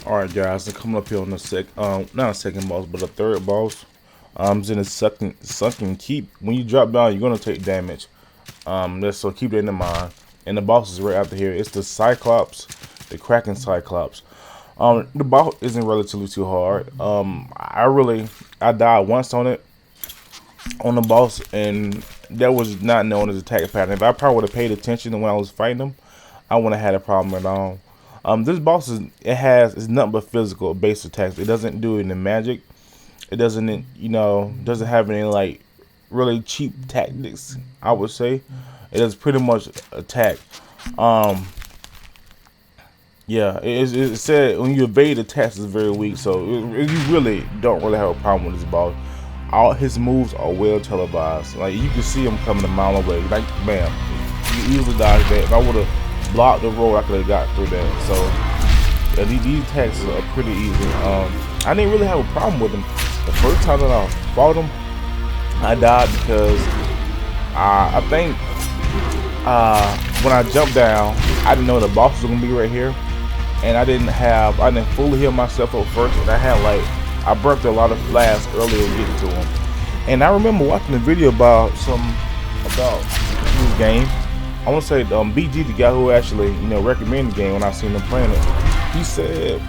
Alright guys, I'm coming up here on the not a second boss, but a third boss. It's in a sunken keep. When you drop down, you're gonna take damage. So keep that in mind. And the boss is right after here. It's the Cyclops, the Kraekan Cyclops. The boss isn't relatively too hard. I died once on it, on the boss, and that was not known as attack pattern. If I probably would have paid attention when I was fighting him, I wouldn't have had a problem at all. This boss is nothing but physical base attacks. It doesn't do any magic. It doesn't doesn't have any like really cheap tactics. I would say it is pretty much attack. Yeah, it said when you evade attacks is very weak. So you really don't really have a problem with this boss. All his moves are well televised. Like you can see him coming a mile away. Like bam, you easily dodge that. If I would have blocked the road, I could have got through that. So yeah, these attacks are pretty easy. I didn't really have a problem with them. The first time that I fought him, I died because I think when I jumped down, I didn't know the boss was gonna be right here, and I didn't fully heal myself up first. And I burnt a lot of flasks earlier getting to him. And I remember watching a video about this game. I want to say BG, the guy who actually recommended the game when I seen him playing it. He said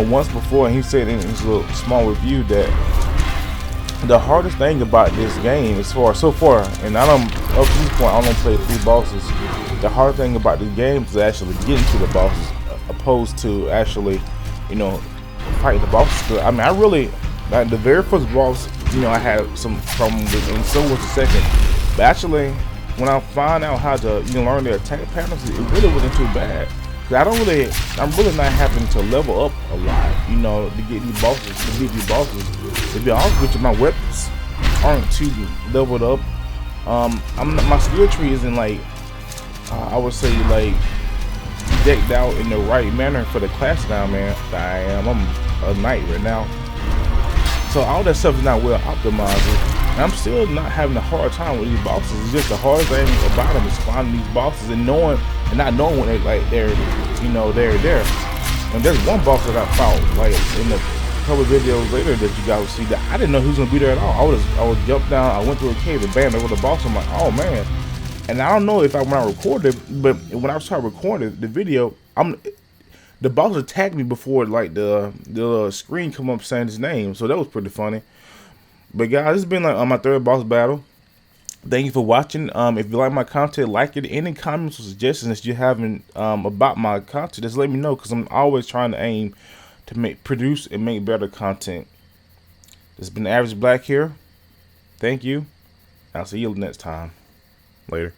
once before, and he said in his little small review that the hardest thing about this game, so far, and up to this point, I don't play 3 bosses. The hard thing about the game is actually getting to the bosses, opposed to actually fighting the bosses. I mean, I really like the very first boss. I had some problem with, and so was the second. But actually, when I find out how to learn their attack patterns, it really wasn't too bad. Cause I'm really not having to level up a lot, to get these bosses. To be honest with you, my weapons aren't too leveled up. My skill tree isn't like I would say like decked out in the right manner for the class now, man. I'm a knight right now, so all that stuff is not well optimized. And I'm still not having a hard time with these bosses. It's just the hardest thing about them is finding these bosses and not knowing when they're there. And there's one boss that I fought like in a couple videos later that you guys will see that I didn't know he was gonna be there at all. I was jumped down. I went through a cave and bam, there was a boss. I'm like, oh man. And I don't know if when I recorded, but when I started recording the video, the boss attacked me before like the screen come up saying his name. So that was pretty funny. But guys, this has been like my third boss battle. Thank you for watching. If you like my content, like it. Any comments or suggestions that you have about my content, just let me know, because I'm always trying to aim to produce and make better content. This has been Average Black here. Thank you. I'll see you next time. Later.